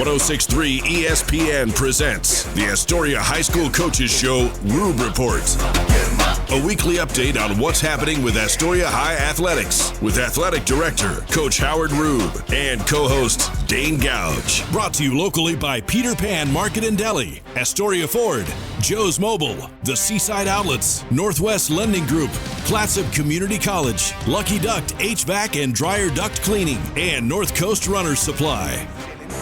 106.3 ESPN presents the Astoria High School Coaches Show Rube Report. A weekly update on what's happening with Astoria High Athletics with Athletic Director Coach Howard Rube and co-host Dane Gouge. Brought to you locally by Peter Pan Market and Deli, Astoria Ford, Joe's Mobile, the Seaside Outlets, Northwest Lending Group, Clatsop Community College, Lucky Duct HVAC and Dryer Duct Cleaning, and North Coast Runners Supply.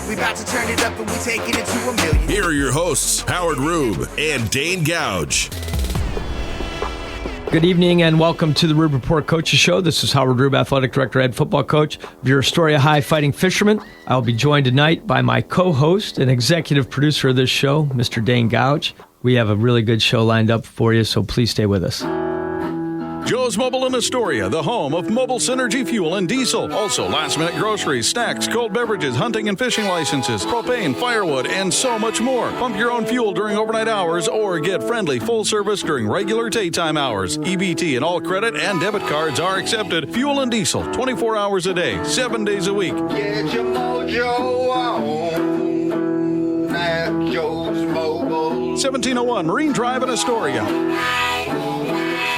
We about to turn it up and we taking it to $1 million. Here are your hosts, Howard Rube and Dane Gouge. Good evening and welcome to the Rube Report Coaches Show. This is Howard Rube, Athletic Director, Head Football Coach of your Astoria High Fighting Fishermen. I'll be joined tonight by my co-host and executive producer of this show, Mr. Dane Gouge. We have a really good show lined up for you, so please stay with us. Joe's Mobile in Astoria, the home of Mobile Synergy Fuel and Diesel. Also, last-minute groceries, snacks, cold beverages, hunting and fishing licenses, propane, firewood, and so much more. Pump your own fuel during overnight hours or get friendly full service during regular daytime hours. EBT and all credit and debit cards are accepted. Fuel and Diesel, 24 hours a day, 7 days a week. Get your mojo on at Joe's Mobile. 1701 Marine Drive in Astoria.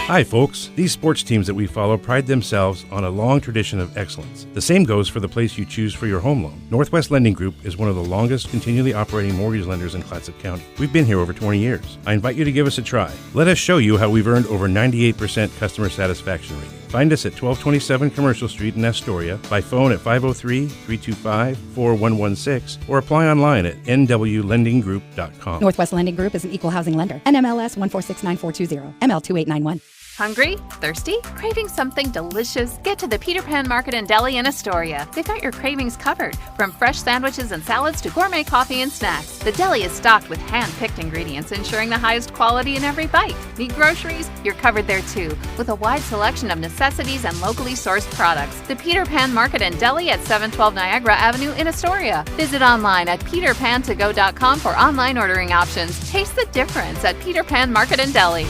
Hi folks, these sports teams that we follow pride themselves on a long tradition of excellence. The same goes for the place you choose for your home loan. Northwest Lending Group is one of the longest continually operating mortgage lenders in Clatsop County. We've been here over 20 years. I invite you to give us a try. Let us show you how we've earned over 98% customer satisfaction rating. Find us at 1227 Commercial Street in Astoria, by phone at 503-325-4116, or apply online at nwlendinggroup.com. Northwest Lending Group is an equal housing lender. NMLS 1469420, ML2891. Hungry? Thirsty? Craving something delicious? Get to the Peter Pan Market and Deli in Astoria. They've got your cravings covered, from fresh sandwiches and salads to gourmet coffee and snacks. The deli is stocked with hand-picked ingredients, ensuring the highest quality in every bite. Need groceries? You're covered there too, with a wide selection of necessities and locally sourced products. The Peter Pan Market and Deli at 712 Niagara Avenue in Astoria. Visit online at peterpantogo.com for online ordering options. Taste the difference at Peter Pan Market and Deli.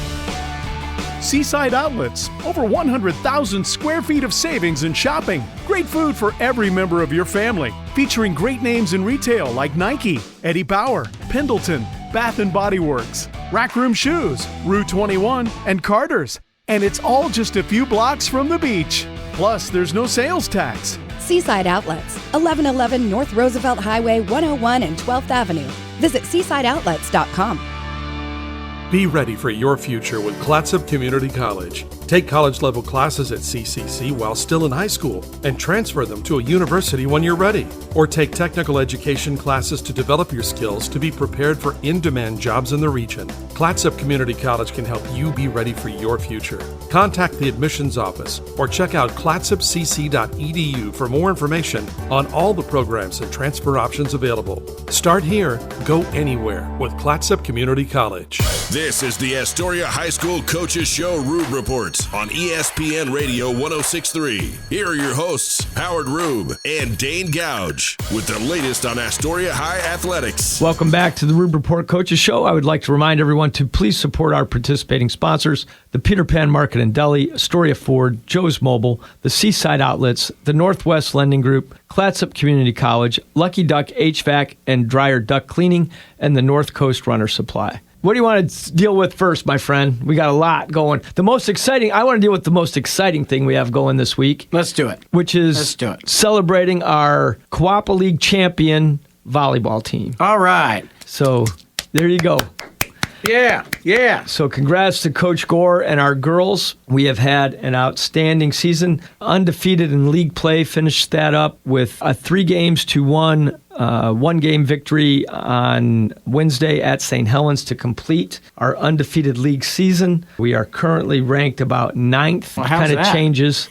Seaside Outlets, over 100,000 square feet of savings and shopping. Great food for every member of your family. Featuring great names in retail like Nike, Eddie Bauer, Pendleton, Bath & Body Works, Rack Room Shoes, Rue 21, and Carter's. And it's all just a few blocks from the beach. Plus, there's no sales tax. Seaside Outlets, 1111 North Roosevelt Highway 101 and 12th Avenue. Visit seasideoutlets.com. Be ready for your future with Clatsop Community College. Take college-level classes at CCC while still in high school and transfer them to a university when you're ready. Or take technical education classes to develop your skills to be prepared for in-demand jobs in the region. Clatsop Community College can help you be ready for your future. Contact the admissions office or check out clatsopcc.edu for more information on all the programs and transfer options available. Start here, go anywhere with Clatsop Community College. This is the Astoria High School Coaches Show Rube Report on ESPN Radio 106.3. Here are your hosts, Howard Rube and Dane Gouge, with the latest on Astoria High Athletics. Welcome back to the Rube Report Coaches Show. I would like to remind everyone to please support our participating sponsors, the Peter Pan Market and Deli, Astoria Ford, Joe's Mobile, the Seaside Outlets, the Northwest Lending Group, Clatsop Community College, Lucky Duck HVAC and Dryer Duct Cleaning, and the North Coast Runner Supply. What do you want to deal with first, my friend? We got a lot going. I want to deal with the most exciting thing we have going this week. Let's do it. Which is celebrating our Coapa League Champion Volleyball team. All right. So there you go. Yeah. So congrats to Coach Gore and our girls. We have had an outstanding season. Undefeated in league play, finished that up with a 3-1 one-game victory on Wednesday at St. Helens to complete our undefeated league season. We are currently ranked about 9th. Well, how's kind of that? changes.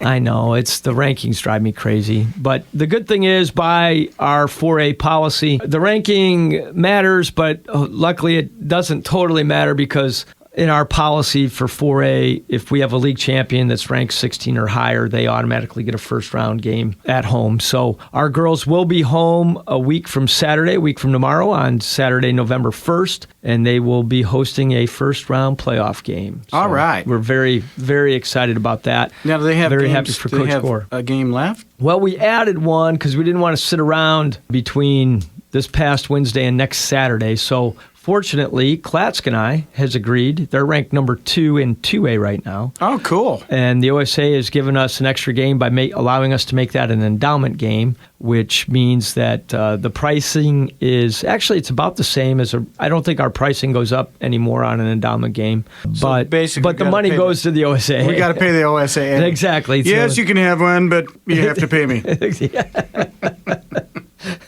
I know, the rankings drive me crazy. But the good thing is, by our 4A policy, the ranking matters, but luckily it doesn't totally matter because in our policy for 4A, if we have a league champion that's ranked 16 or higher, they automatically get a first-round game at home. So our girls will be home a week from Saturday, a week from tomorrow, on Saturday, November 1st, and they will be hosting a first-round playoff game. So all right. We're very, very excited about that. Now, do they have very games, happy for do they Coach have Gore. a game left? Well, we added one because we didn't want to sit around between this past Wednesday and next Saturday. So fortunately, Klatskani has agreed. They're ranked number 2 in 2A right now. Oh, cool. And the OSA has given us an extra game by allowing us to make that an endowment game, which means that the pricing is actually it's about the same as I don't think our pricing goes up anymore on an endowment game, but the money goes to the OSA. We got to pay the OSA. Exactly. Yes, you can have one, but you have to pay me.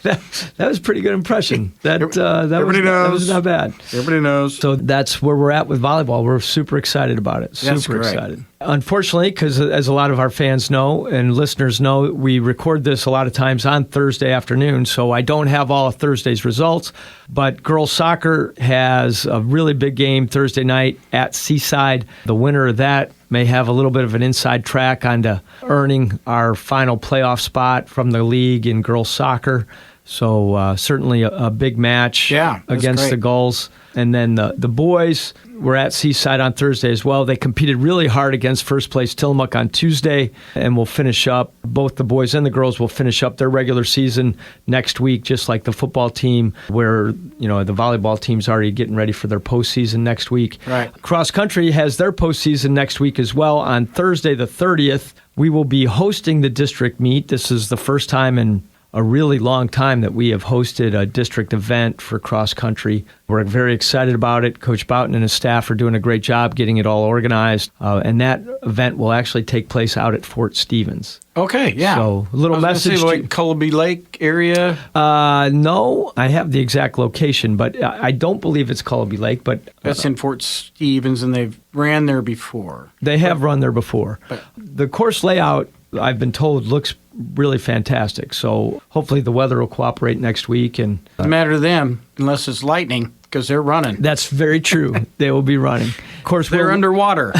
That was a pretty good impression. That was not bad. Everybody knows. So that's where we're at with volleyball. We're super excited about it. Super excited. Unfortunately, because as a lot of our fans know and listeners know, we record this a lot of times on Thursday afternoon, so I don't have all of Thursday's results. But girls soccer has a really big game Thursday night at Seaside. The winner of that may have a little bit of an inside track onto earning our final playoff spot from the league in girls soccer. So certainly a big match against the Gulls. And then the boys were at Seaside on Thursday as well. They competed really hard against first place Tillamook on Tuesday, and will finish up, both the boys and the girls will finish up their regular season next week, just like the football team, where the volleyball team's already getting ready for their postseason next week. Right. Cross country has their postseason next week as well. On Thursday the 30th, we will be hosting the district meet. This is the first time in a really long time that we have hosted a district event for cross country. We're very excited about it. Coach Boughton and his staff are doing a great job getting it all organized. And that event will actually take place out at Fort Stevens. Okay, yeah. So a little message. Like Cullowby Lake area? No, I have the exact location, but I don't believe it's Cullowby Lake. But that's in Fort Stevens, and they've ran there before. They have run there before. The course layout, I've been told, looks really fantastic. So hopefully the weather will cooperate next week. And doesn't matter to them unless it's lightning, because they're running. That's very true. They will be running. Of course, they're underwater.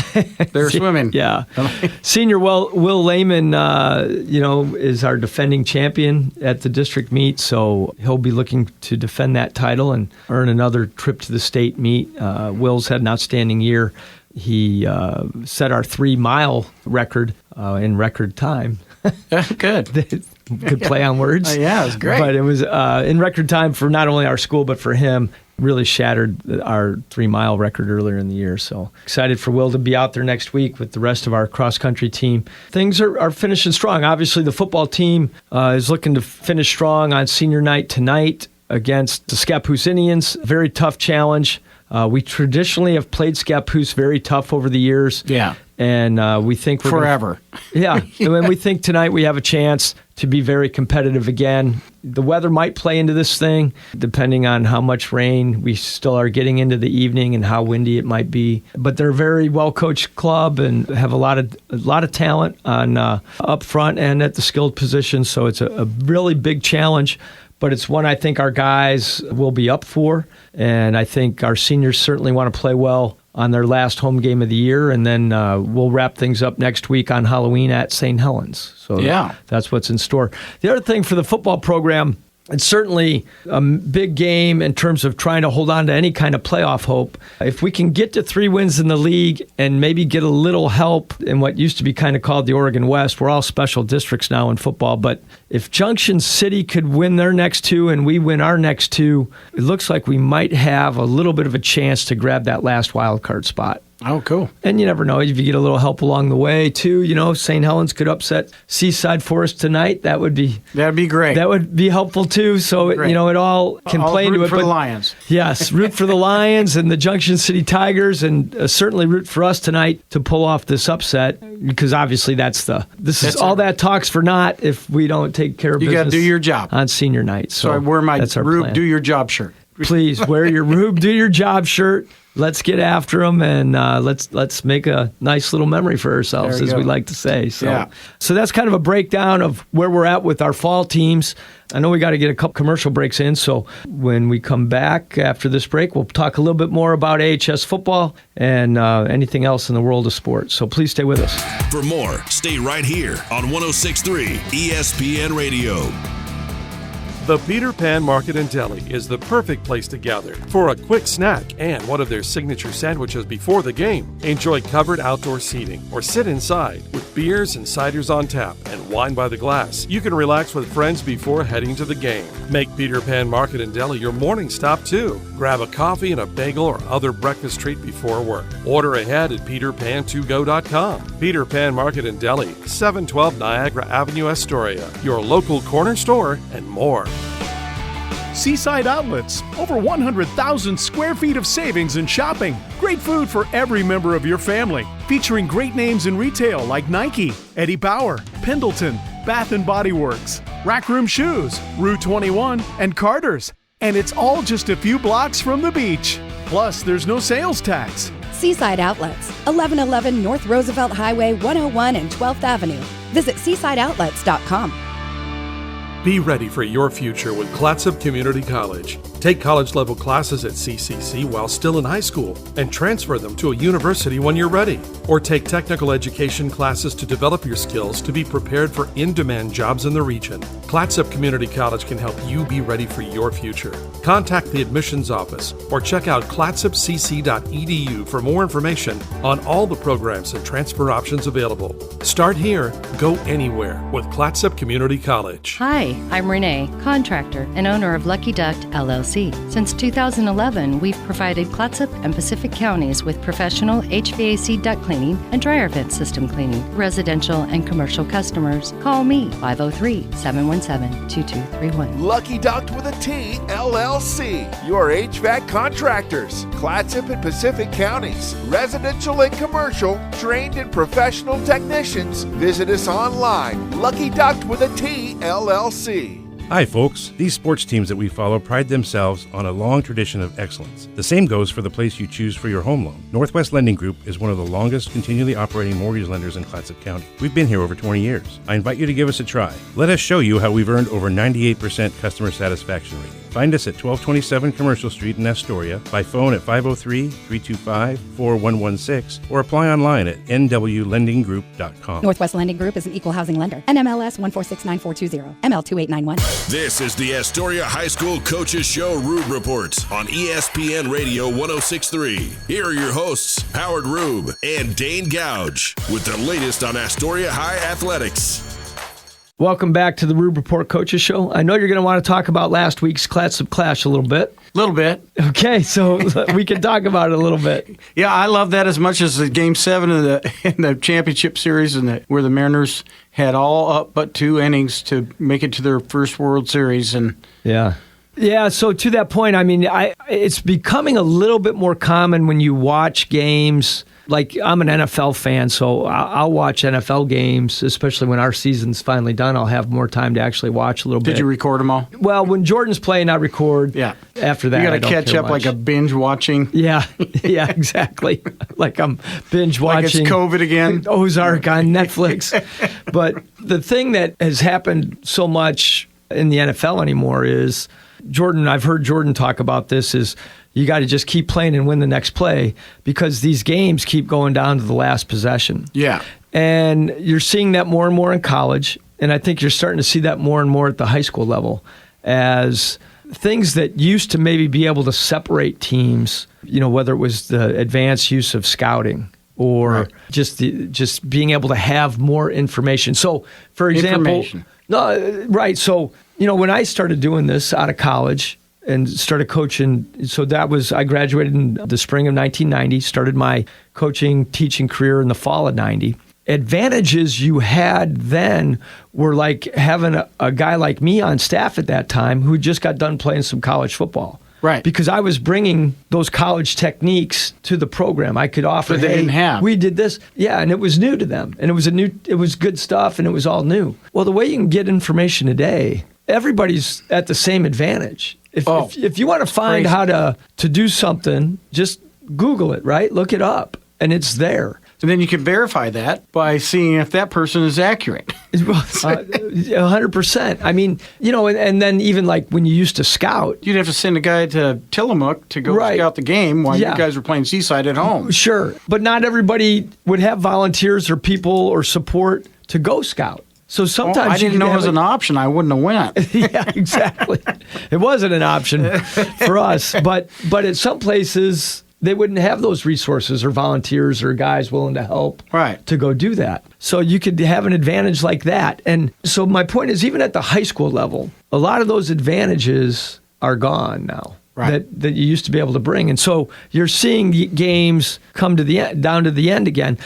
They're swimming. Yeah. Senior Will Lehman, is our defending champion at the district meet, so he'll be looking to defend that title and earn another trip to the state meet. Will's had an outstanding year. He set our 3-mile record in record time. Good. Good play on words. Yeah, it was great. But it was in record time for not only our school, but for him. Really shattered our 3-mile record earlier in the year. So excited for Will to be out there next week with the rest of our cross-country team. Things are finishing strong. Obviously, the football team is looking to finish strong on senior night tonight against the Scappoose Indians. Very tough challenge. We traditionally have played Scappoose very tough over the years. Yeah. And we think we're forever. And we think tonight we have a chance to be very competitive again. The weather might play into this thing, depending on how much rain we still are getting into the evening and how windy it might be. But they're a very well-coached club and have a lot of talent on up front and at the skilled position. So it's a really big challenge. But it's one I think our guys will be up for, and I think our seniors certainly want to play well on their last home game of the year, and then we'll wrap things up next week on Halloween at St. Helens. So that's what's in store. The other thing for the football program, it's certainly a big game in terms of trying to hold on to any kind of playoff hope. If we can get to 3 wins in the league and maybe get a little help in what used to be kind of called the Oregon West, we're all special districts now in football, but if Junction City could win their next 2 and we win our next 2, it looks like we might have a little bit of a chance to grab that last wild card spot. Oh, cool. And you never know. If you get a little help along the way, too, St. Helens could upset Seaside for us tonight. That'd be great. That would be helpful, too. So, it all can play into it. Root for the Lions. Yes, root for the Lions and the Junction City Tigers, and certainly root for us tonight to pull off this upset, because obviously that talks for naught if we don't take care of business. You got to do your job on senior night. So I wear my Rube Do Your Job shirt. Please wear your Rube Do Your Job shirt. let's get after them and let's make a nice little memory for ourselves, as we like to say. So that's kind of a breakdown of where we're at with our fall teams. I know we got to get a couple commercial breaks in, so when we come back after this break, we'll talk a little bit more about AHS football and anything else in the world of sports. So please stay with us. For more, stay right here on 106.3 ESPN Radio. The Peter Pan Market and Deli is the perfect place to gather for a quick snack and one of their signature sandwiches before the game. Enjoy covered outdoor seating or sit inside with beers and ciders on tap and wine by the glass. You can relax with friends before heading to the game. Make Peter Pan Market and Deli your morning stop too. Grab a coffee and a bagel or other breakfast treat before work. Order ahead at peterpan2go.com. Peter Pan Market and Deli, 712 Niagara Avenue, Astoria. Your local corner store and more. Seaside Outlets, over 100,000 square feet of savings and shopping. Great food for every member of your family. Featuring great names in retail like Nike, Eddie Bauer, Pendleton, Bath & Body Works, Rack Room Shoes, Rue 21, and Carter's. And it's all just a few blocks from the beach. Plus, there's no sales tax. Seaside Outlets, 1111 North Roosevelt Highway 101 and 12th Avenue. Visit seasideoutlets.com. Be ready for your future with Clatsop Community College. Take college-level classes at CCC while still in high school and transfer them to a university when you're ready. Or take technical education classes to develop your skills to be prepared for in-demand jobs in the region. Clatsop Community College can help you be ready for your future. Contact the admissions office or check out clatsopcc.edu for more information on all the programs and transfer options available. Start here, go anywhere with Clatsop Community College. Hi, I'm Renee, contractor and owner of Lucky Duct LLC. Since 2011, we've provided Clatsop and Pacific counties with professional HVAC duct cleaning and dryer vent system cleaning, residential and commercial customers. Call me, 503-717-2231. Lucky Duct with a T, LLC. Your HVAC contractors. Clatsop and Pacific counties. Residential and commercial. Trained and professional technicians. Visit us online. Lucky Duct with a T, LLC. Hi, folks. These sports teams that we follow pride themselves on a long tradition of excellence. The same goes for the place you choose for your home loan. Northwest Lending Group is one of the longest continually operating mortgage lenders in Clatsop County. We've been here over 20 years. I invite you to give us a try. Let us show you how we've earned over 98% customer satisfaction rating. Find us at 1227 Commercial Street in Astoria, by phone at 503-325-4116, or apply online at nwlendinggroup.com. Northwest Lending Group is an equal housing lender. NMLS 1469420, ML2891. This is the Astoria High School Coaches Show Rube Report on ESPN Radio 106.3. Here are your hosts, Howard Rube and Dane Gouge, with the latest on Astoria High athletics. Welcome back to the Rube Report Coaches Show. I know you're going to want to talk about last week's Clatsop Clash a little bit. Little bit. Okay, so we can talk about it a little bit. Yeah, I love that as much as the Game 7 of the championship series, where the Mariners had all up but 2 innings to make it to their first World Series. Yeah, so to that point, I mean, it's becoming a little bit more common when you watch games. Like, I'm an NFL fan, so I'll watch NFL games, especially when our season's finally done. I'll have more time to actually watch a little bit. Did you record them all? Well, when Jordan's playing, I record. Yeah. After that, you got to catch up like a binge watching. Yeah, exactly. Like I'm binge watching. Like it's COVID again. Ozark on Netflix. But the thing that has happened so much in the NFL anymore is Jordan. I've heard Jordan talk about this. Is you got to just keep playing and win the next play because these games keep going down to the last possession. Yeah. And you're seeing that more and more in college, and I think you're starting to see that more and more at the high school level as things that used to maybe be able to separate teams, whether it was the advanced use of scouting or just being able to have more information. So, for example, So, when I started doing this out of college, and started coaching. So I graduated in the spring of 1990, started my coaching, teaching career in the fall of 90. Advantages you had then were like having a guy like me on staff at that time who just got done playing some college football. Right. Because I was bringing those college techniques to the program. I could offer, they didn't have. We did this. Yeah, and it was new to them. And it was good stuff, and it was all new. Well, the way you can get information today, everybody's at the same advantage. If you want to find how to do something, just Google it, right? Look it up, and it's there. And then you can verify that by seeing if that person is accurate. 100%. I mean, and then even like when you used to scout. You'd have to send a guy to Tillamook to go scout the game while you guys were playing Seaside at home. Sure. But not everybody would have volunteers or people or support to go scout. So sometimes I didn't know it was an option. I wouldn't have went. Yeah, exactly. It wasn't an option for us. But at some places, they wouldn't have those resources or volunteers or guys willing to help to go do that. So you could have an advantage like that. And so my point is, even at the high school level, a lot of those advantages are gone now. That you used to be able to bring. And so you're seeing games come to the end, down to the end again,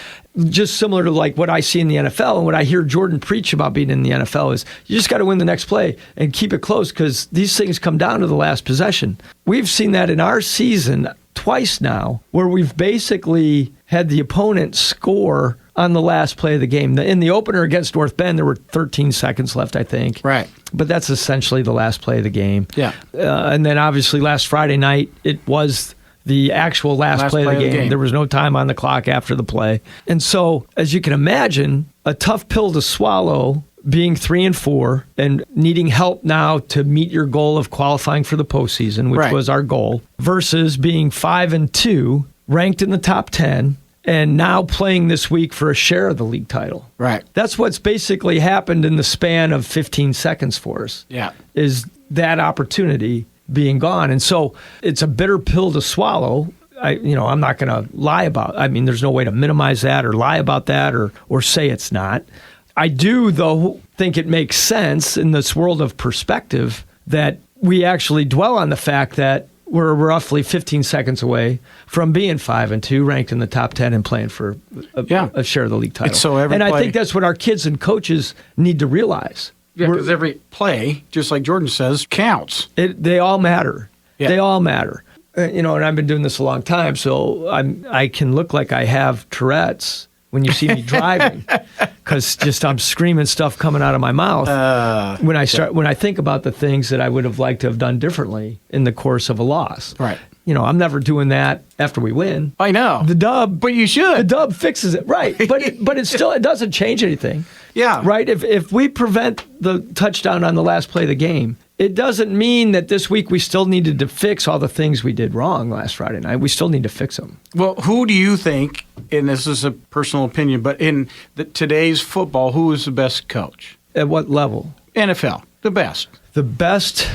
just similar to like what I see in the NFL and what I hear Jordan preach about being in the NFL is you just got to win the next play and keep it close because these things come down to the last possession. We've seen that in our season twice now where we've basically had the opponent score on the last play of the game. In the opener against North Bend, there were 13 seconds left, I think. Right. But that's essentially the last play of the game. Yeah. And then obviously last Friday night, it was the actual last play of the game. There was no time on the clock after the play. And so, as you can imagine, a tough pill to swallow being 3-4 and needing help now to meet your goal of qualifying for the postseason, which was our goal, versus being 5-2, ranked in the top 10, and now playing this week for a share of the league title. Right. That's what's basically happened in the span of 15 seconds for us. Yeah. Is that opportunity being gone. And so it's a bitter pill to swallow. I'm not going to lie about it. I mean, there's no way to minimize that or lie about that or say it's not. I do, though, think it makes sense in this world of perspective that we actually dwell on the fact that we're roughly 15 seconds away from being 5-2, ranked in the top 10 and playing for a share of the league title. I think that's what our kids and coaches need to realize. Yeah, because every play, just like Jordan says, counts. They all matter. Yeah. They all matter. And I've been doing this a long time, so I can look like I have Tourette's when you see me driving, because I'm screaming stuff coming out of my mouth when I think about the things that I would have liked to have done differently in the course of a loss. Right. I'm never doing that after we win. I know. The dub. But you should. The dub fixes it. Right. But it doesn't change anything. Yeah. Right? If we prevent the touchdown on the last play of the game, it doesn't mean that this week we still needed to fix all the things we did wrong last Friday night. We still need to fix them. Well, who do you think, and this is a personal opinion, but in today's football, who is the best coach? At what level? NFL. The best. The best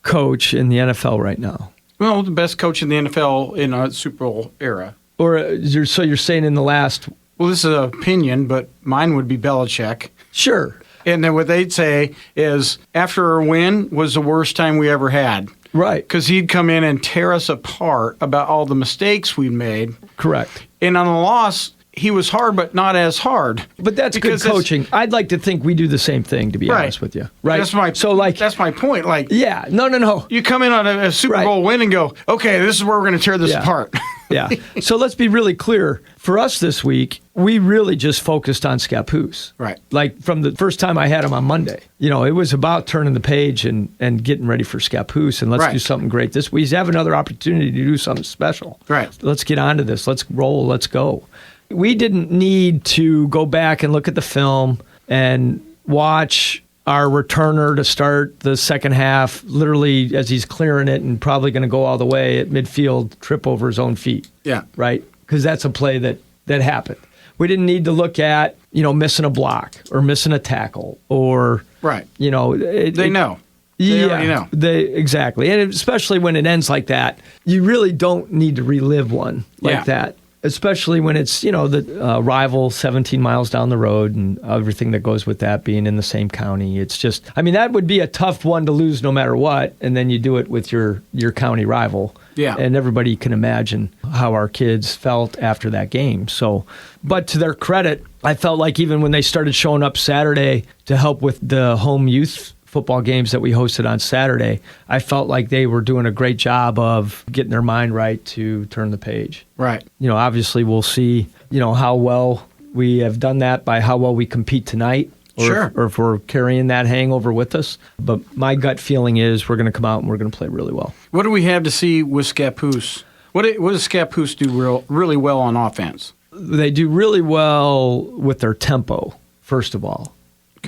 coach in the NFL right now. Well, the best coach in the NFL in a Super Bowl era. So you're saying in the last... Well, this is an opinion, but mine would be Belichick. Sure. And then what they'd say is, after a win was the worst time we ever had. Right. Because he'd come in and tear us apart about all the mistakes we made. Correct. And on a loss, he was hard, but not as hard. But that's good coaching. I'd like to think we do the same thing, to be honest with you. Right. That's my point. Like, yeah. No. You come in on a Super Bowl win and go, okay, this is where we're going to tear this apart. Yeah. So let's be really clear. For us this week, we really just focused on Scappoose. Right. Like from the first time I had him on Monday, it was about turning the page and getting ready for Scappoose and let's do something great. We have another opportunity to do something special. Right. Let's get on to this. Let's roll. Let's go. We didn't need to go back and look at the film and watch our returner to start the second half, literally as he's clearing it and probably going to go all the way at midfield, trip over his own feet. Yeah. Right? Because that's a play that happened. We didn't need to look at, missing a block or missing a tackle or, right. They know. They already know. Exactly. And especially when it ends like that, you really don't need to relive one like that. Especially when it's, the rival 17 miles down the road and everything that goes with that being in the same county. It's just, that would be a tough one to lose no matter what. And then you do it with your county rival. Yeah. And everybody can imagine how our kids felt after that game. So, but to their credit, I felt like even when they started showing up Saturday to help with the home youth football games that we hosted on Saturday, I felt like they were doing a great job of getting their mind right to turn the page. Right. Obviously we'll see, how well we have done that by how well we compete tonight. Or if we're carrying that hangover with us. But my gut feeling is we're going to come out and we're going to play really well. What do we have to see with Scappoose? What does Scappoose do really well on offense? They do really well with their tempo, first of all,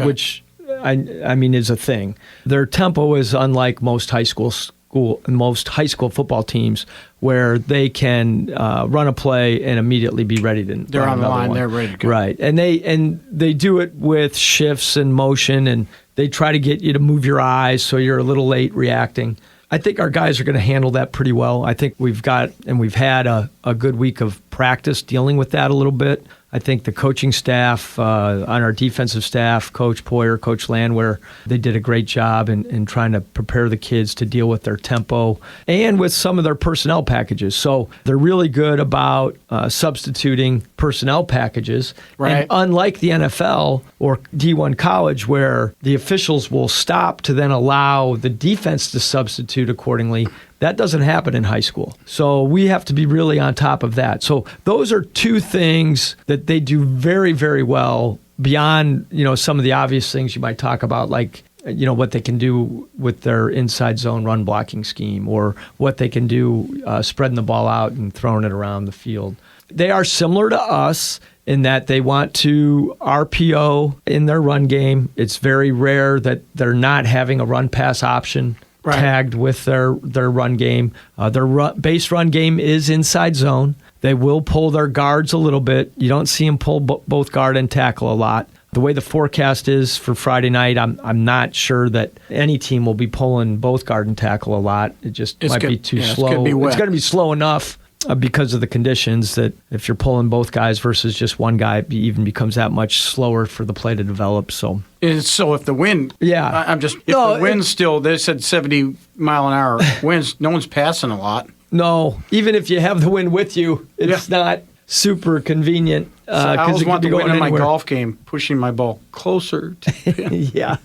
which I mean is a thing. Their tempo is unlike most high school football teams, where they can run a play and immediately be ready to. They're on the line. One. They're ready to go. Right, and they do it with shifts and motion, and they try to get you to move your eyes so you're a little late reacting. I think our guys are going to handle that pretty well. I think we've had a good week of practice dealing with that a little bit. I think the coaching staff, on our defensive staff, Coach Poyer, Coach Landwehr, they did a great job in trying to prepare the kids to deal with their tempo and with some of their personnel packages. So they're really good about substituting personnel packages. Right. And unlike the NFL or D1 college, where the officials will stop to then allow the defense to substitute accordingly, that doesn't happen in high school. So we have to be really on top of that. So those are two things that they do very, very well beyond, some of the obvious things you might talk about, like, what they can do with their inside zone run blocking scheme, or what they can do spreading the ball out and throwing it around the field. They are similar to us in that they want to RPO in their run game. It's very rare that they're not having a run-pass option tagged with their run game. Their base run game is inside zone. They will pull their guards a little bit. You don't see them pull both guard and tackle a lot. The way the forecast is for Friday night, I'm not sure that any team will be pulling both guard and tackle a lot. It just might be too slow. It's going to be slow enough because of the conditions that if you're pulling both guys versus just one guy, it even becomes that much slower for the play to develop. So if the wind, the wind's still, they said 70 mile an hour winds, no one's passing a lot. No, even if you have the wind with you, it's not super convenient. I always want the wind in my golf game, pushing my ball closer to the pin. Yeah.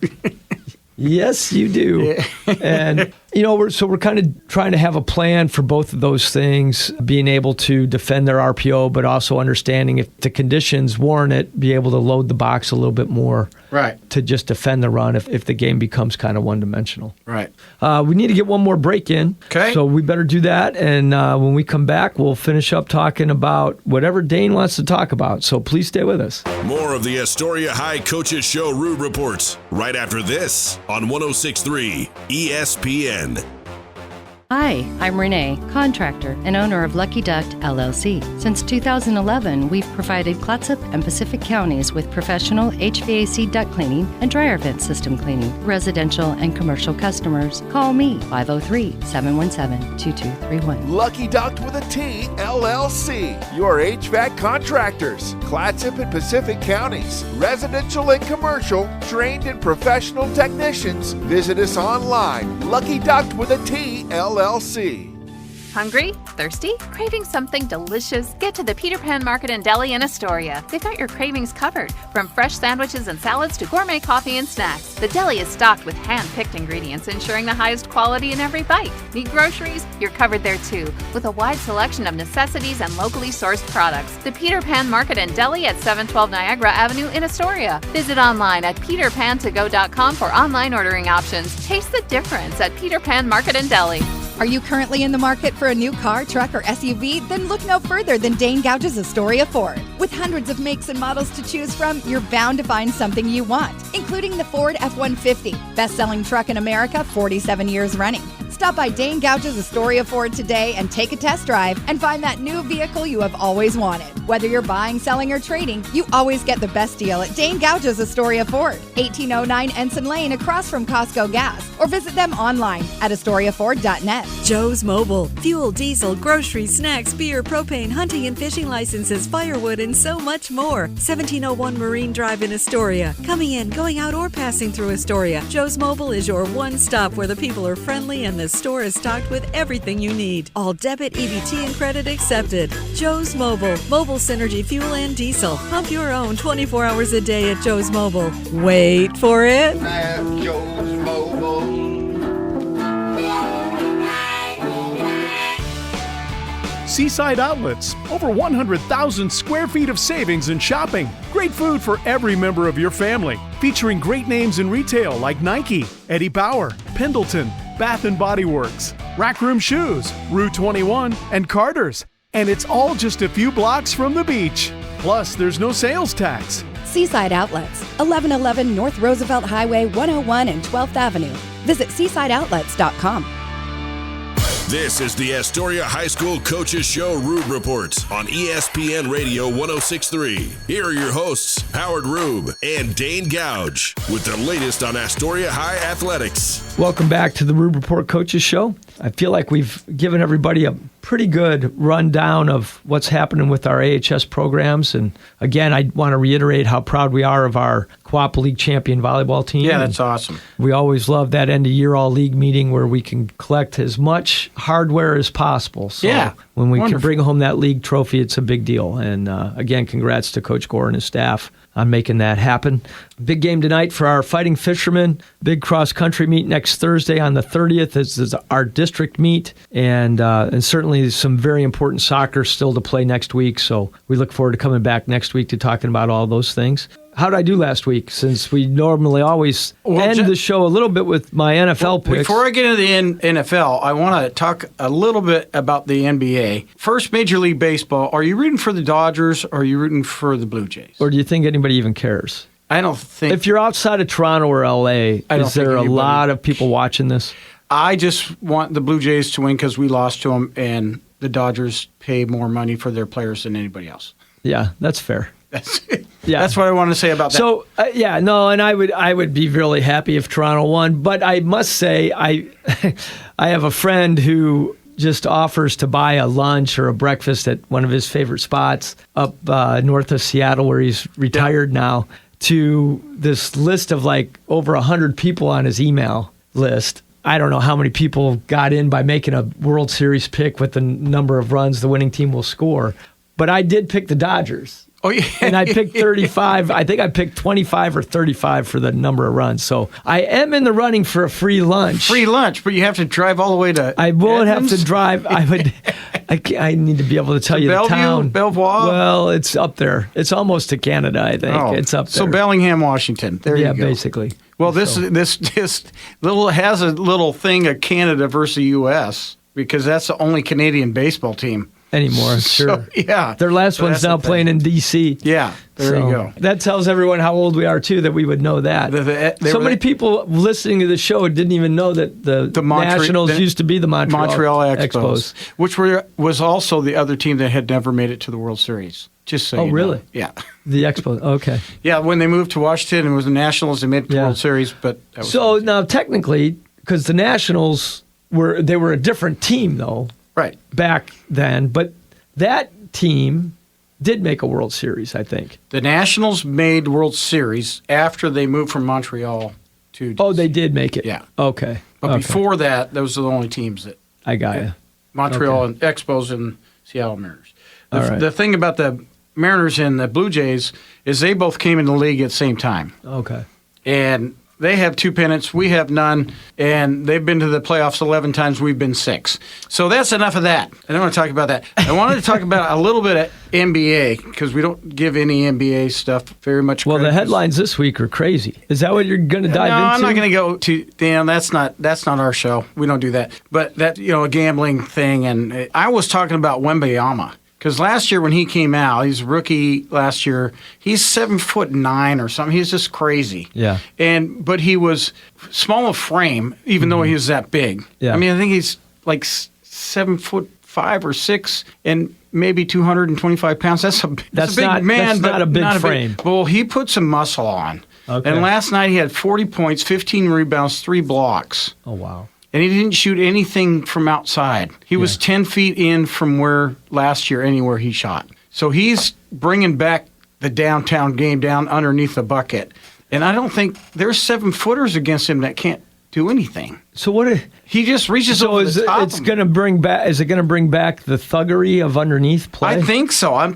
Yes, you do. Yeah. And, we're kind of trying to have a plan for both of those things, being able to defend their RPO, but also understanding if the conditions warrant it, be able to load the box a little bit more. Right. To just defend the run if the game becomes kind of one-dimensional. Right. We need to get one more break in. Okay. So we better do that. And when we come back, we'll finish up talking about whatever Dane wants to talk about. So please stay with us. More of the Astoria High Coaches Show Rube Reports right after this on 106.3 ESPN. Hi, I'm Renee, contractor and owner of Lucky Duck LLC. Since 2011, we've provided Clatsop and Pacific counties with professional HVAC duct cleaning and dryer vent system cleaning. Residential and commercial customers, call me 503-717-2231. Lucky Duck with a T, LLC. Your HVAC contractors. Clatsop and Pacific counties. Residential and commercial. Trained and professional technicians. Visit us online. Lucky Duck with a T, LLC. Hungry? Thirsty? Craving something delicious? Get to the Peter Pan Market and Deli in Astoria. They've got your cravings covered, from fresh sandwiches and salads to gourmet coffee and snacks. The deli is stocked with hand-picked ingredients, ensuring the highest quality in every bite. Need groceries? You're covered there too, with a wide selection of necessities and locally sourced products. The Peter Pan Market and Deli at 712 Niagara Avenue in Astoria. Visit online at peterpantogo.com for online ordering options. Taste the difference at Peter Pan Market and Deli. Are you currently in the market for a new car, truck, or SUV? Then look no further than Dane Gouge's Astoria Ford. With hundreds of makes and models to choose from, you're bound to find something you want, including the Ford F-150, best-selling truck in America, 47 years running. Stop by Dane Gouge's Astoria Ford today and take a test drive and find that new vehicle you have always wanted. Whether you're buying, selling, or trading, you always get the best deal at Dane Gouge's Astoria Ford, 1809 Ensign Lane across from Costco Gas, or visit them online at AstoriaFord.net. Joe's Mobile. Fuel, diesel, groceries, snacks, beer, propane, hunting and fishing licenses, firewood, and so much more. 1701 Marine Drive in Astoria. Coming in, going out, or passing through Astoria, Joe's Mobile is your one stop where the people are friendly and the store is stocked with everything you need. All debit, EBT, and credit accepted. Joe's Mobile. Mobile Synergy fuel and diesel. Pump your own 24 hours a day at Joe's Mobile. Wait for it. Joe's Mobile. Seaside Outlets. Over 100,000 square feet of savings and shopping. Great food for every member of your family. Featuring great names in retail like Nike, Eddie Bauer, Pendleton, Bath & Body Works. Rack Room Shoes, Rue 21, and Carter's. And it's all just a few blocks from the beach. Plus, there's no sales tax. Seaside Outlets, 1111 North Roosevelt Highway 101 and 12th Avenue. Visit seasideoutlets.com. This is the Astoria High School Coaches Show Rube Report on ESPN Radio 106.3. Here are your hosts, Howard Rube and Dane Gouge, with the latest on Astoria High athletics. Welcome back to the Rube Report Coaches Show. I feel like we've given everybody a pretty good rundown of what's happening with our AHS programs. And again, I want to reiterate how proud we are of our Co-op League Champion Volleyball team. Yeah, that's awesome. We always love that end-of-year all-league meeting where we can collect as much hardware as possible. So yeah, when we can bring home that league trophy, it's a big deal. And again, congrats to Coach Gore and his staff on making that happen. Big game tonight for our Fighting Fishermen. Big cross-country meet next Thursday on the 30th. This is our district meet, and certainly some very important soccer still to play next week. So we look forward to coming back next week to talking about all those things. How did I do last week? Since we normally always end the show a little bit with my NFL picks. Before I get into the NFL, I want to talk a little bit about the NBA. First, Major League Baseball. Are you rooting for the Dodgers or are you rooting for the Blue Jays? Or do you think anybody even cares? I don't think. If you're outside of Toronto or LA, is there a lot of people watching this? I just want the Blue Jays to win because we lost to them, and the Dodgers pay more money for their players than anybody else. Yeah, that's fair. That's what I want to say about that. So, and I would be really happy if Toronto won. But I must say, I have a friend who just offers to buy a lunch or a breakfast at one of his favorite spots up north of Seattle, where he's retired now, to this list of like over 100 people on his email list. I don't know how many people got in by making a World Series pick with the number of runs the winning team will score. But I did pick the Dodgers. Oh, yeah. And I picked 35. I think I picked 25 or 35 for the number of runs. So I am in the running for a free lunch. Free lunch, but you have to drive all the way to I won't Edmonds? have to drive. I need to be able to tell you Bellevue, the town. Belvoir? Well, it's up there. It's almost to Canada, I think. Oh, it's up there. So Bellingham, Washington. There you go. Yeah, basically. Well, this little has a little thing of Canada versus U.S. because that's the only Canadian baseball team anymore. Sure. So, yeah. Their last one's now playing in D.C. Yeah. There you go. That tells everyone how old we are, too, that we would know that. Many people listening to the show didn't even know that the Nationals used to be the Montreal Expos. Which was also the other team that had never made it to the World Series. Just so you know. Really? Yeah. The Expos. Okay. Yeah, when they moved to Washington, it was the Nationals. They made it to the World Series. But so now, technically, because the Nationals were a different team, though. Right. Back then. But that team did make a World Series, I think. The Nationals made World Series after they moved from Montreal to DC. Oh, they did make it? Yeah. Okay. But before that, those are the only teams that... I got you. Montreal and Expos and Seattle Mariners. The thing about the Mariners and the Blue Jays is they both came in the league at the same time. Okay. And they have 2 pennants. We have none. And they've been to the playoffs 11 times. We've been 6. So that's enough of that. I don't want to talk about that. I wanted to talk about a little bit of NBA because we don't give any NBA stuff very much credit. Well, the headlines this week are crazy. Is that what you're going to dive into? No, I'm not going to go to Dan. That's not our show. We don't do that. But that a gambling thing. And I was talking about Wembanyama. Because last year when he came out, he's a rookie last year. He's 7'9" or something. He's just crazy. Yeah. But he was small of frame, even though he was that big. Yeah. I mean, I think he's like 7'5" or 6", and maybe 225 pounds. That's a big man. That's not a big frame. Well, he put some muscle on. Okay. And last night he had 40 points, 15 rebounds, 3 blocks. Oh wow. And he didn't shoot anything from outside. He was 10 feet in from where last year anywhere he shot. So he's bringing back the downtown game down underneath the bucket. And I don't think there's 7-footers against him that can't do anything. So what? He just reaches over the top. It's going to bring back. Is it going to bring back the thuggery of underneath play? I think so. I'm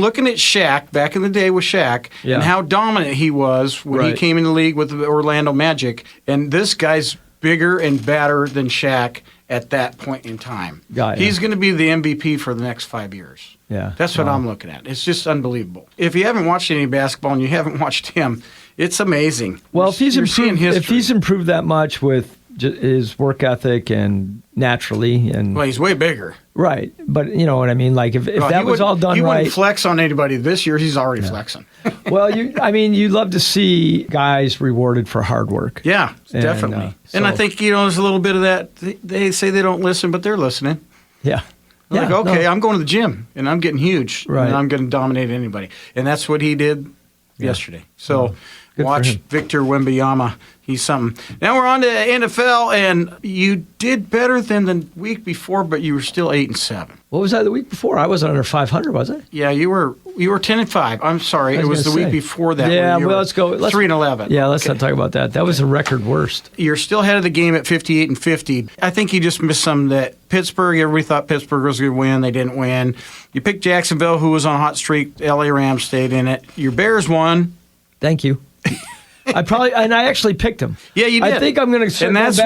looking at Shaq back in the day with Shaq and how dominant he was when he came in the league with the Orlando Magic. And this guy's bigger and badder than Shaq at that point in time. He's going to be the MVP for the next 5 years. Yeah, that's what I'm looking at. It's just unbelievable. If you haven't watched any basketball and you haven't watched him, it's amazing. Well, if he's improved that much with his work ethic and naturally. And well, he's way bigger. Right. But you know what I mean? Like if that was all done he right. He wouldn't flex on anybody this year. He's already flexing. Well, you love to see guys rewarded for hard work. Yeah, definitely. And I think, there's a little bit of that. They say they don't listen, but they're listening. Yeah. Like, okay, I'm going to the gym, and I'm getting huge, and I'm going to dominate anybody. And that's what he did yesterday. So watch Victor Wembanyama. He's something. Now we're on to NFL, and you did better than the week before, but you were still 8-7. What was that the week before? I was under 500, was I? Yeah, you were 10-5. I'm sorry, it was the week before that. Yeah, well, let's go 3-11. Yeah, let's not talk about that. That was a record worst. You're still ahead of the game at 58-50. I think you just missed some that Pittsburgh. Everybody thought Pittsburgh was going to win. They didn't win. You picked Jacksonville, who was on a hot streak. LA Rams stayed in it. Your Bears won. Thank you. I actually picked him. Yeah, you did. I think I'm going to. And that's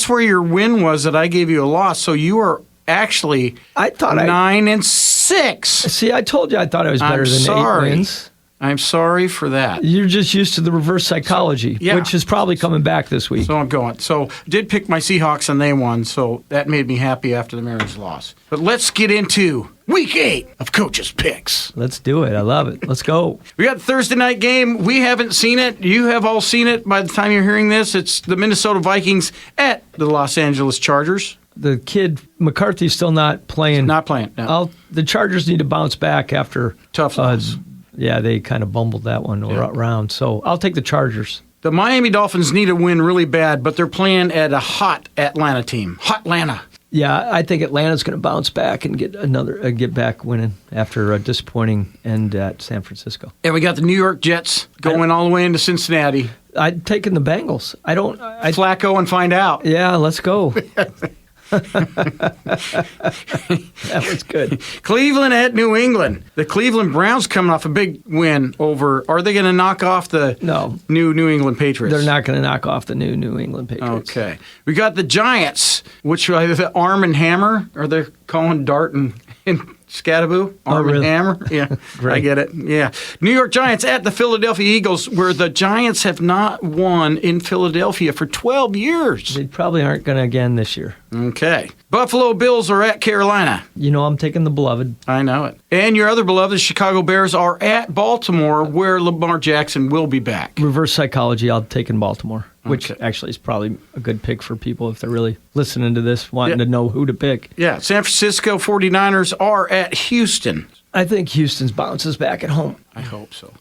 where your win was. That I gave you a loss. So you were actually 9-6. See, I told you I thought I was better than 8 wins. I'm sorry for that. You're just used to the reverse psychology, which is probably coming back this week. So I'm going. So did pick my Seahawks and they won. So that made me happy after the Mariners lost. But let's get into Week 8 of Coach's Picks. Let's do it. I love it. Let's go. We got the Thursday night game. We haven't seen it. You have all seen it by the time you're hearing this. It's the Minnesota Vikings at the Los Angeles Chargers. The kid, McCarthy's still not playing. Not playing, no. The Chargers need to bounce back after. Tough loss. Yeah, they kind of bumbled that one around. So I'll take the Chargers. The Miami Dolphins need a win really bad, but they're playing at a hot Atlanta team. Hot Atlanta. Yeah, I think Atlanta's going to bounce back and get back winning after a disappointing end at San Francisco. And we got the New York Jets going all the way into Cincinnati. I'd taken the Bengals. Flacco and find out. Yeah, let's go. That was good. Cleveland at New England. The Cleveland Browns coming off a big win over. Are they going to knock off the new New England Patriots? They're not going to knock off the New England Patriots. Okay. We got the Giants, which are the Arm and Hammer. Are they calling Dart and Scattaboo? Arm and Hammer? Yeah, I get it. Yeah. New York Giants at the Philadelphia Eagles, where the Giants have not won in Philadelphia for 12 years. They probably aren't going to again this year. Okay. Buffalo Bills are at Carolina. I'm taking the beloved. I know it. And your other beloved, the Chicago Bears, are at Baltimore, where Lamar Jackson will be back. Reverse psychology, I'll take in Baltimore, which actually is probably a good pick for people if they're really listening to this, wanting to know who to pick. Yeah, San Francisco 49ers are at Houston. I think Houston's bounces back at home. I hope so.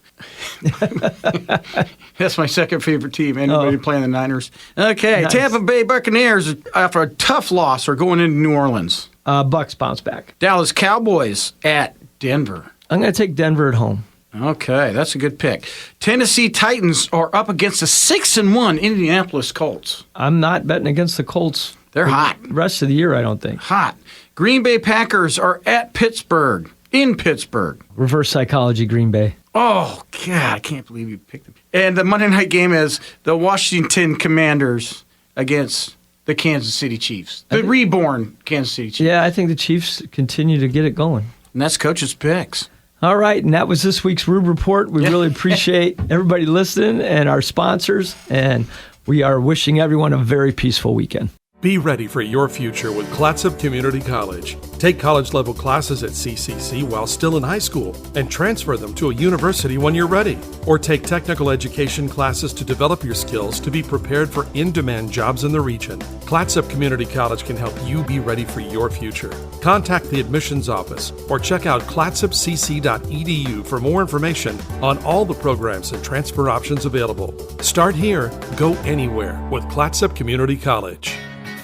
That's my second favorite team. Anybody playing the Niners? Okay, nice. Tampa Bay Buccaneers, after a tough loss, are going into New Orleans. Bucks bounce back. Dallas Cowboys at Denver. I'm going to take Denver at home. Okay, that's a good pick. Tennessee Titans are up against the 6-1 Indianapolis Colts. I'm not betting against the Colts. They're hot. The rest of the year, I don't think. Hot. Green Bay Packers are at Pittsburgh. In Pittsburgh. Reverse psychology, Green Bay. Oh, God, I can't believe you picked them. And the Monday night game is the Washington Commanders against the Kansas City Chiefs. The reborn Kansas City Chiefs. Yeah, I think the Chiefs continue to get it going. And that's Coach's Picks. All right, and that was this week's Rube Report. We really appreciate everybody listening and our sponsors, and we are wishing everyone a very peaceful weekend. Be ready for your future with Clatsop Community College. Take college-level classes at CCC while still in high school and transfer them to a university when you're ready. Or take technical education classes to develop your skills to be prepared for in-demand jobs in the region. Clatsop Community College can help you be ready for your future. Contact the admissions office or check out clatsopcc.edu for more information on all the programs and transfer options available. Start here, go anywhere with Clatsop Community College.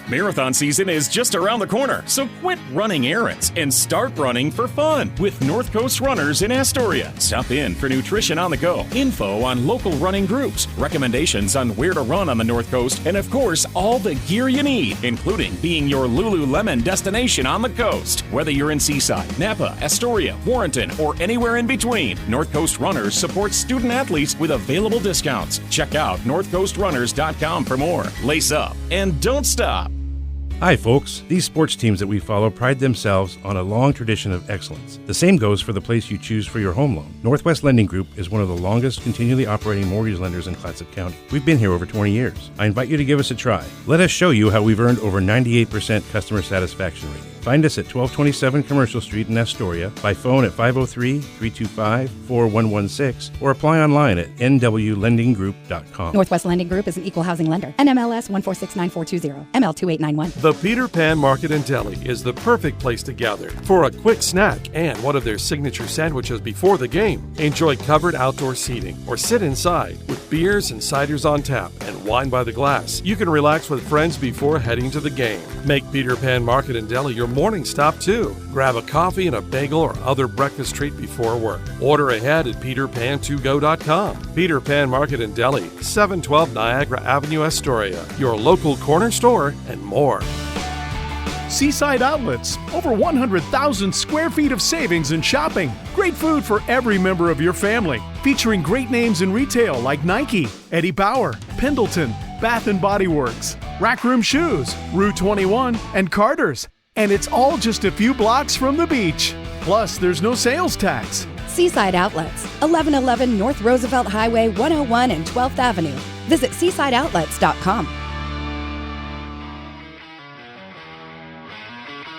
Marathon season is just around the corner, so quit running errands and start running for fun with North Coast Runners in Astoria. Stop in for nutrition on the go, info on local running groups, recommendations on where to run on the North Coast, and of course, all the gear you need, including being your Lululemon destination on the coast. Whether you're in Seaside, Napa, Astoria, Warrenton, or anywhere in between, North Coast Runners supports student athletes with available discounts. Check out northcoastrunners.com for more. Lace up and don't stop. Hi, folks. These sports teams that we follow pride themselves on a long tradition of excellence. The same goes for the place you choose for your home loan. Northwest Lending Group is one of the longest continually operating mortgage lenders in Clatsop County. We've been here over 20 years. I invite you to give us a try. Let us show you how we've earned over 98% customer satisfaction rating. Find us at 1227 Commercial Street in Astoria, by phone at 503-325-4116, or apply online at nwlendinggroup.com. Northwest Lending Group is an equal housing lender. NMLS 1469420, ML2891. The Peter Pan Market and Deli is the perfect place to gather for a quick snack and one of their signature sandwiches before the game. Enjoy covered outdoor seating or sit inside with beers and ciders on tap and wine by the glass. You can relax with friends before heading to the game. Make Peter Pan Market and Deli your morning stop too. Grab a coffee and a bagel or other breakfast treat before work. Order ahead at peterpan2go.com. Peter Pan Market and Deli, 712 Niagara Avenue, Astoria. Your local corner store and more. Seaside Outlets, over 100,000 square feet of savings and shopping. Great food for every member of your family. Featuring great names in retail like Nike, Eddie Bauer, Pendleton, Bath & Body Works, Rack Room Shoes, Rue 21, and Carter's. And it's all just a few blocks from the beach. Plus, there's no sales tax. Seaside Outlets, 1111 North Roosevelt Highway 101 and 12th Avenue. Visit seasideoutlets.com.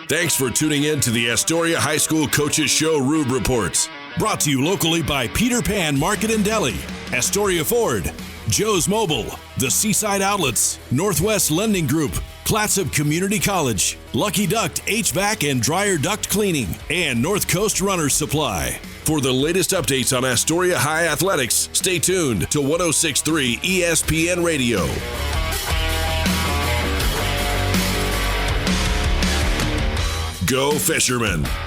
Thanks for tuning in to the Astoria High School Coaches Show Rube Reports. Brought to you locally by Peter Pan Market and Deli, Astoria Ford, Joe's Mobile, the Seaside Outlets, Northwest Lending Group, Clatsop Community College, Lucky Duct HVAC and Dryer Duct Cleaning, and North Coast Runners Supply. For the latest updates on Astoria High Athletics, stay tuned to 106.3 ESPN Radio. Go Fishermen!